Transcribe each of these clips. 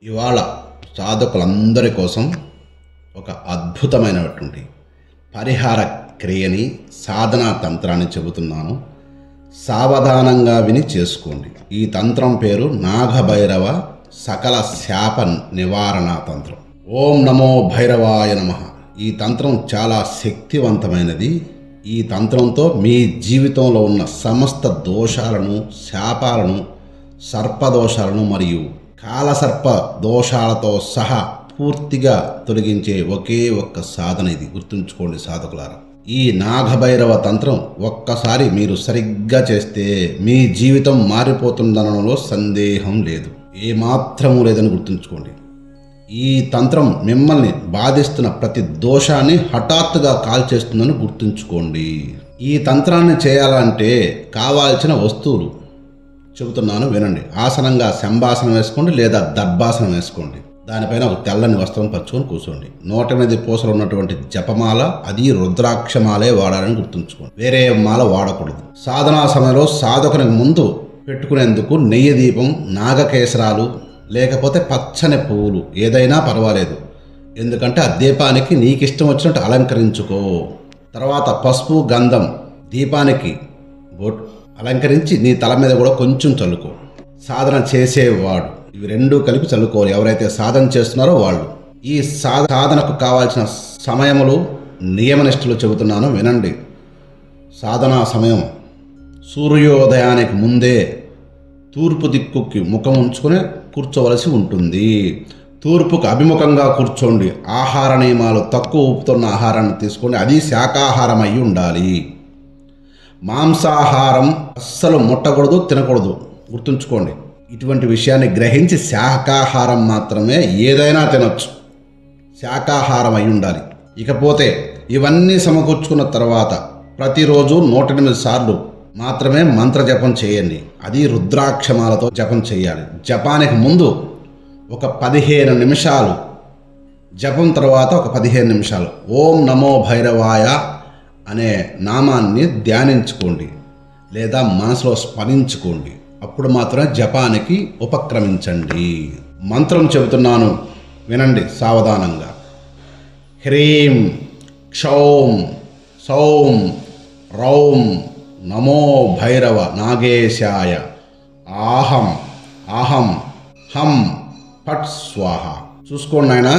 ఇవాళ సాధకులందరి కోసం ఒక అద్భుతమైనటువంటి పరిహార క్రియని సాధనా తంత్రాన్ని చెబుతున్నాను. సావధానంగా విని చేసుకోండి. ఈ తంత్రం పేరు నాగభైరవ సకల శాప నివారణ తంత్రం. ఓం నమో భైరవాయ నమః. ఈ తంత్రం చాలా శక్తివంతమైనది. ఈ తంత్రంతో మీ జీవితంలో ఉన్న సమస్త దోషాలను, శాపాలను, సర్పదోషాలను మరియు కాలసర్ప దోషాలతో సహా పూర్తిగా తొలగించే ఒకే ఒక్క సాధన ఇది. గుర్తుంచుకోండి సాధకులారా. ఈ నాగభైరవ తంత్రం ఒక్కసారి మీరు సరిగ్గా చేస్తే మీ జీవితం మారిపోతుందనడంలో సందేహం లేదు, ఏమాత్రము లేదని గుర్తుంచుకోండి. ఈ తంత్రం మిమ్మల్ని బాధిస్తున్న ప్రతి దోషాన్ని హఠాత్తుగా కాల్చేస్తుందని గుర్తుంచుకోండి. ఈ తంత్రాన్ని చేయాలంటే కావాల్సిన వస్తువులు చెబుతున్నాను వినండి. ఆసనంగా శంభాసనం వేసుకోండి లేదా దర్భాసనం వేసుకోండి. దానిపైన ఒక తెల్లని వస్త్రం పరుచుకొని కూర్చోండి. 108 పూసలు ఉన్నటువంటి జపమాల, అది రుద్రాక్షమాలే వాడాలని గుర్తుంచుకోండి. వేరే మాల వాడకూడదు. సాధనా సమయంలో సాధకునికి ముందు పెట్టుకునేందుకు నెయ్యి దీపం, నాగకేసరాలు లేకపోతే పచ్చని పువ్వులు ఏదైనా పర్వాలేదు. ఎందుకంటే ఆ దీపానికి నీకు ఇష్టం వచ్చినట్టు అలంకరించుకో. తర్వాత పసుపు, గంధం దీపానికి అలంకరించి నీ తల మీద కూడా కొంచెం చల్లుకో. సాధన చేసేవాడు ఇవి రెండూ కలిపి చల్లుకోవాలి. ఎవరైతే సాధన చేస్తున్నారో వాళ్ళు. ఈ సాధనకు కావాల్సిన సమయములు, నియమనిష్టలు చెబుతున్నాను వినండి. సాధనా సమయం సూర్యోదయానికి ముందే తూర్పు దిక్కుకి ముఖం ఉంచుకొని కూర్చోవలసి ఉంటుంది. తూర్పుకు అభిముఖంగా కూర్చోండి. ఆహార నియమాలు తక్కువ ఉప్పుతున్న ఆహారాన్ని తీసుకోండి. అది శాకాహారం అయి ఉండాలి. మాంసాహారం అస్సలు ముట్టకూడదు, తినకూడదు. గుర్తుంచుకోండి. ఇటువంటి విషయాన్ని గ్రహించి శాకాహారం మాత్రమే ఏదైనా తినొచ్చు. శాకాహారం అయి ఉండాలి. ఇకపోతే ఇవన్నీ సమకూర్చుకున్న తర్వాత ప్రతిరోజు 108 సార్లు మాత్రమే మంత్ర జపం చేయండి. అది రుద్రాక్షమాలతో జపం చేయాలి. జపానికి ముందు ఒక 15 నిమిషాలు, జపం తర్వాత ఒక 15 నిమిషాలు ఓం నమో భైరవాయ అనే నామాన్ని ధ్యానించుకోండి లేదా మనసులో స్మరించుకోండి. అప్పుడు మాత్రమే జపానికి ఉపక్రమించండి. మంత్రం చెబుతున్నాను వినండి సావధానంగా. హ్రీం క్షౌం సౌం రౌం నమో భైరవ నాగేశాయ ఆహం అహం హం పట్ స్వాహ. చూసుకోండి నాయన,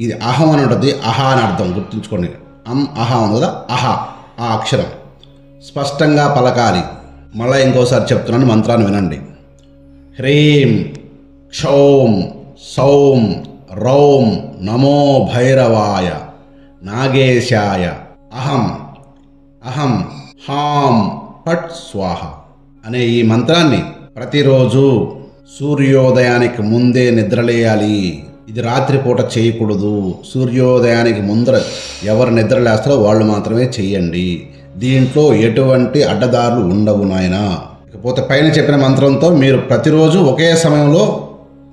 ఇది అహం అని ఉంటుంది, అహా అని అర్థం. గుర్తుంచుకోండి. అహా ఉంది కదా, అహా ఆ అక్షరం స్పష్టంగా పలకాలి. మళ్ళీ ఇంకోసారి చెప్తున్నాను, మంత్రాన్ని వినండి. హ్రీం క్షౌం సౌం రౌం నమో భైరవాయ నాగేశాయ అహం అహం హాం పట్ స్వాహ అనే ఈ మంత్రాన్ని ప్రతిరోజు సూర్యోదయానికి ముందే నిద్రలేయాలి. ఇది రాత్రిపూట చేయకూడదు. సూర్యోదయానికి ముందర ఎవరు నిద్రలేస్తారో వాళ్ళు మాత్రమే చేయండి. దీంట్లో ఎటువంటి అడ్డదారులు ఉండవు నాయన. ఇకపోతే పైన చెప్పిన మంత్రంతో మీరు ప్రతిరోజు ఒకే సమయంలో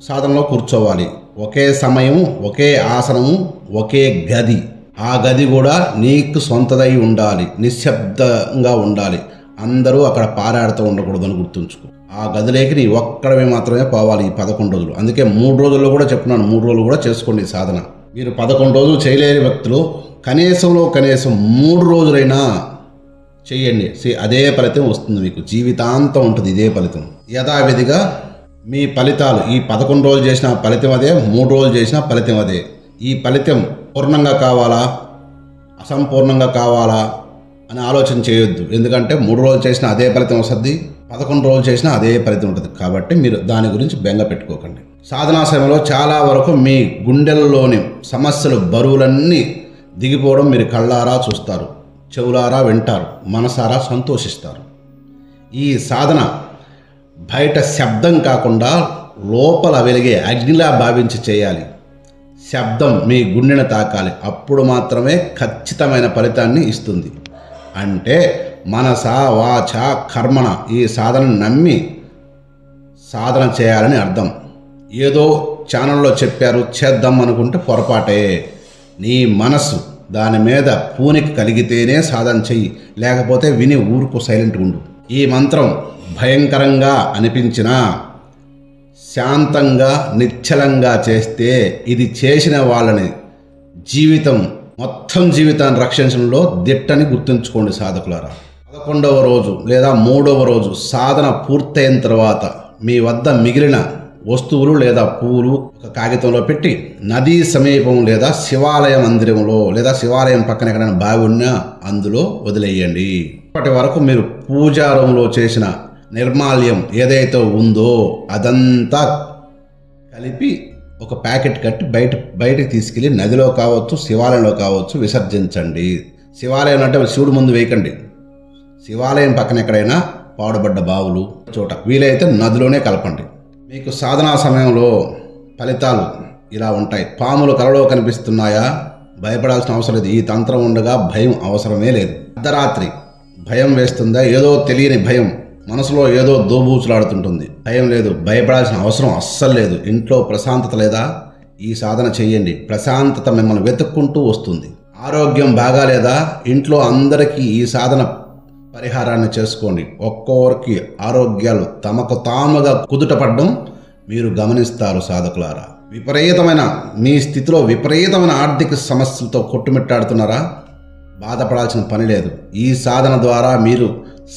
సాధనలో కూర్చోవాలి. ఒకే సమయం, ఒకే ఆసనము, ఒకే గది. ఆ గది కూడా నీకు సొంతదై ఉండాలి. నిశ్శబ్దంగా ఉండాలి. అందరూ అక్కడ పారాడుతూ ఉండకూడదు అని గుర్తుంచుకో. ఆ గదిలోకి నీ ఒక్కడమే మాత్రమే పోవాలి ఈ 11 రోజులు. అందుకే 3 రోజుల్లో కూడా చెప్తున్నాను, 3 రోజులు కూడా చేసుకోండి ఈ సాధన. మీరు 11 రోజులు చేయలేని వ్యక్తులు కనీసం 3 రోజులైనా చేయండి. అదే ఫలితం వస్తుంది మీకు. జీవితాంతం ఉంటుంది ఇదే ఫలితం. యథావిధిగా మీ ఫలితాలు ఈ 11 రోజులు చేసిన ఫలితం అదే, 3 రోజులు చేసిన ఫలితం అదే. ఈ ఫలితం పూర్ణంగా కావాలా, అసంపూర్ణంగా కావాలా అని ఆలోచన చేయొద్దు. ఎందుకంటే 3 రోజులు చేసిన అదే ఫలితం వస్తుంది, 11 రోజులు చేసినా అదే ఫలితం ఉంటుంది. కాబట్టి మీరు దాని గురించి బెంగ పెట్టుకోకండి. సాధనా సమయంలో చాలా వరకు మీ గుండెల్లోని సమస్యలు, బరువులన్నీ దిగిపోవడం మీరు కళ్ళారా చూస్తారు, చెవులారా వింటారు, మనసారా సంతోషిస్తారు. ఈ సాధన బయట శబ్దం కాకుండా లోపల వెలిగే అగ్నిలా భావించి చేయాలి. శబ్దం మీ గుండెను తాకాలి. అప్పుడు మాత్రమే ఖచ్చితమైన ఫలితాన్ని ఇస్తుంది. అంటే మనస వాచ కర్మణ ఈ సాధనను నమ్మి సాధన చేయాలని అర్థం. ఏదో ఛానల్లో చెప్పారు చేద్దాం అనుకుంటే పొరపాటే. నీ మనసు దాని మీద పూనికి కలిగితేనే సాధన చెయ్యి, లేకపోతే విని ఊరుకు సైలెంట్గా ఉండు. ఈ మంత్రం భయంకరంగా అనిపించినా శాంతంగా నిశ్చలంగా చేస్తే ఇది చేసిన వాళ్ళని మొత్తం జీవితాన్ని రక్షించడంలో దిట్టని గుర్తుంచుకోండి సాధకులారా. 11వ రోజు లేదా 3వ రోజు సాధన పూర్తయిన తర్వాత మీ వద్ద మిగిలిన వస్తువులు లేదా పువ్వులు ఒక కాగితంలో పెట్టి నదీ సమీపం లేదా శివాలయ మందిరంలో లేదా శివాలయం పక్కన ఎక్కడైనా బావి ఉన్నా అందులో వదిలేయండి. ఇప్పటి వరకు మీరు పూజారంలో చేసిన నిర్మాల్యం ఏదైతే ఉందో అదంతా కలిపి ఒక ప్యాకెట్ కట్టి బయటకు తీసుకెళ్ళి నదిలో కావచ్చు శివాలయంలో కావచ్చు విసర్జించండి. శివాలయం అంటే శివుడు ముందు వేయకండి. శివాలయం పక్కన ఎక్కడైనా పాడుబడ్డ బావులు చోట వీలైతే నదిలోనే కలపండి. మీకు సాధనా సమయంలో ఫలితాలు ఇలా ఉంటాయి. పాములు కలలో కనిపిస్తున్నాయా? భయపడాల్సిన అవసరం లేదు. ఈ తంత్రం ఉండగా భయం అవసరమే లేదు. అర్ధరాత్రి భయం వేస్తుందా? ఏదో తెలియని భయం మనసులో ఏదో దోబూచులాడుతుంటుంది. భయం లేదు. భయపడాల్సిన అవసరం అస్సలు లేదు. ఇంట్లో ప్రశాంతత లేదా? ఈ సాధన చెయ్యండి. ప్రశాంతత మిమ్మల్ని వెతుక్కుంటూ వస్తుంది. ఆరోగ్యం బాగాలేదా? ఇంట్లో అందరికీ ఈ సాధన పరిహారాన్ని చేసుకోండి. ఒక్కొక్కరికి ఆరోగ్యాలు తమకు తాముగా కుదుటపడడం మీరు గమనిస్తారు సాధకులారా. మీ స్థితిలో విపరీతమైన ఆర్థిక సమస్యలతో కొట్టుమిట్టాడుతున్నారా? బాధపడాల్సిన పని లేదు. ఈ సాధన ద్వారా మీరు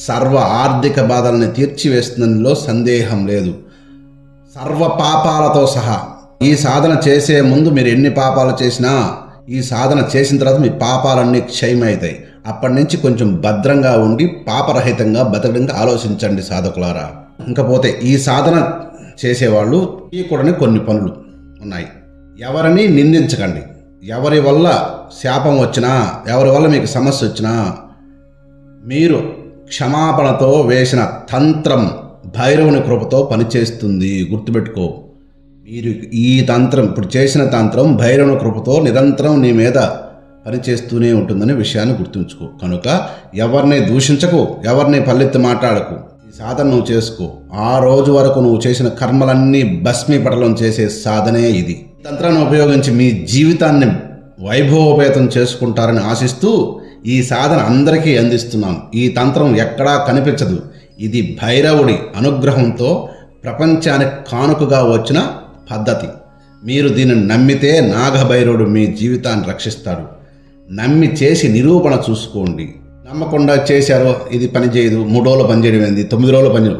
సర్వ ఆర్థిక బాధల్ని తీర్చివేస్తున్నదిలో సందేహం లేదు. సర్వ పాపాలతో సహా. ఈ సాధన చేసే ముందు మీరు ఎన్ని పాపాలు చేసినా ఈ సాధన చేసిన తర్వాత మీ పాపాలన్నీ క్షయమవుతాయి. అప్పటి నుంచి కొంచెం భద్రంగా ఉండి పాపరహితంగా బతకడానికి ఆలోచించండి సాధకులారా. ఇంకపోతే ఈ సాధన చేసేవాళ్ళు చేయకూడని కొన్ని పనులు ఉన్నాయి. ఎవరిని నిందించకండి. ఎవరి వల్ల శాపం వచ్చినా ఎవరి వల్ల మీకు సమస్య వచ్చినా మీరు క్షమాపణతో వేసిన తంత్రం భైరవుని కృపతో పనిచేస్తుంది. గుర్తుపెట్టుకో. మీరు ఈ తంత్రం ఇప్పుడు చేసిన తంత్రం భైరవుని కృపతో నిరంతరం నీ మీద పనిచేస్తూనే ఉంటుందనే విషయాన్ని గుర్తుంచుకో. కనుక ఎవరిని దూషించకు, ఎవరిని పల్లెత్తి మాట్లాడకు. ఈ సాధన నువ్వు చేసుకో. ఆ రోజు వరకు నువ్వు చేసిన కర్మలన్నీ భస్మీపటలం చేసే సాధనే ఇది. తంత్రాన్ని ఉపయోగించి మీ జీవితాన్ని వైభవోపేతం చేసుకుంటారని ఆశిస్తూ ఈ సాధన అందరికీ అందిస్తున్నాను. ఈ తంత్రం ఎక్కడా కనిపించదు. ఇది భైరవుడి అనుగ్రహంతో ప్రపంచానికి కానుకగా వచ్చిన పద్ధతి. మీరు దీనిని నమ్మితే నాగభైరవుడు మీ జీవితాన్ని రక్షిస్తాడు. నమ్మి చేసి నిరూపణ చూసుకోండి. నమ్మకుండా చేశారు, ఇది పనిచేయదు, 3 రోజులు పనిచేయడం ఏంది, 9 రోజులు పనిచేయదు.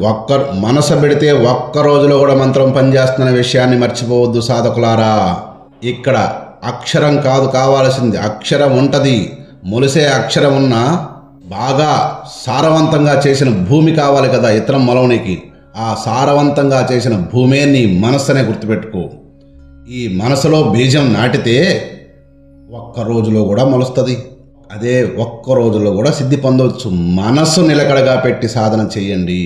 మనసు పెడితే ఒక్క రోజులో కూడా మంత్రం పనిచేస్తున్న విషయాన్ని మర్చిపోవద్దు సాధకులారా. ఇక్కడ అక్షరం కాదు కావాల్సింది, అక్షరం ఉంటుంది. మొలిసే అక్షరం ఉన్న బాగా సారవంతంగా చేసిన భూమి కావాలి కదా ఇతరం మొలవనికి. ఆ సారవంతంగా చేసిన భూమే నీ మనస్సునే గుర్తుపెట్టుకో. ఈ మనసులో బీజం నాటితే ఒక్క రోజులో కూడా మొలుస్తుంది. అదే ఒక్క రోజులో కూడా సిద్ధి పొందవచ్చు. మనస్సు నిలకడగా పెట్టి సాధన చేయండి.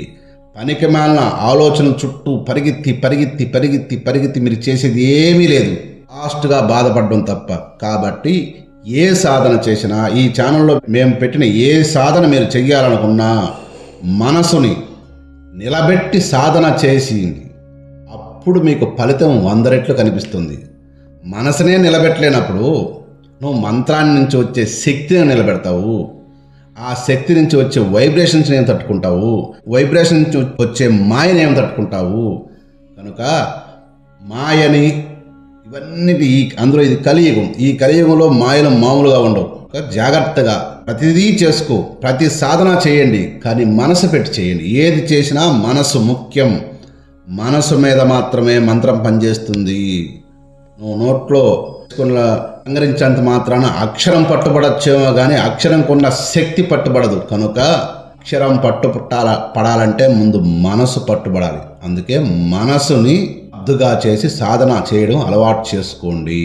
పనికి మాలిన ఆలోచన చుట్టూ పరిగెత్తి మీరు చేసేది ఏమీ లేదు. లాస్ట్గా బాధపడడం తప్ప. కాబట్టి ఏ సాధన చేసినా ఈ ఛానల్లో మేము పెట్టిన ఏ సాధన మీరు చెయ్యాలనుకున్నా మనసుని నిలబెట్టి సాధన చేసి అప్పుడు మీకు ఫలితం 100 రెట్లు కనిపిస్తుంది. మనసునే నిలబెట్టలేనప్పుడు నువ్వు మంత్రాన్ని నుంచి వచ్చే శక్తిని నిలబెడతావు. ఆ శక్తి నుంచి వచ్చే వైబ్రేషన్స్ని ఏం తట్టుకుంటావు? వైబ్రేషన్ నుంచి వచ్చే మాయని ఏం తట్టుకుంటావు? కనుక మాయని ఇవన్నీ అందులో ఇది కలియుగం. ఈ కలియుగంలో మాయలు మామూలుగా ఉండవు. జాగ్రత్తగా ప్రతిదీ చేసుకో. ప్రతి సాధన చేయండి, కానీ మనసు పెట్టి చేయండి. ఏది చేసినా మనసు ముఖ్యం. మనసు మీద మాత్రమే మంత్రం పనిచేస్తుంది. నువ్వు నోట్లో సంగరించేంత మాత్రాన అక్షరం పట్టుబడచ్చేమో కానీ అక్షరం కొన్న శక్తి పట్టుబడదు. కనుక అక్షరం పడాలంటే ముందు మనసు పట్టుబడాలి. అందుకే మనసుని అద్దుగా చేసి సాధన చేయడం అలవాటు చేసుకోండి.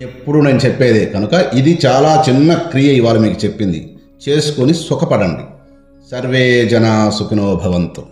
ఎప్పుడు నేను చెప్పేదే. కనుక ఇది చాలా చిన్న క్రియ ఇవాళ మీకు చెప్పింది. చేసుకొని సుఖపడండి. సర్వే జనా సుఖినో భవంతు.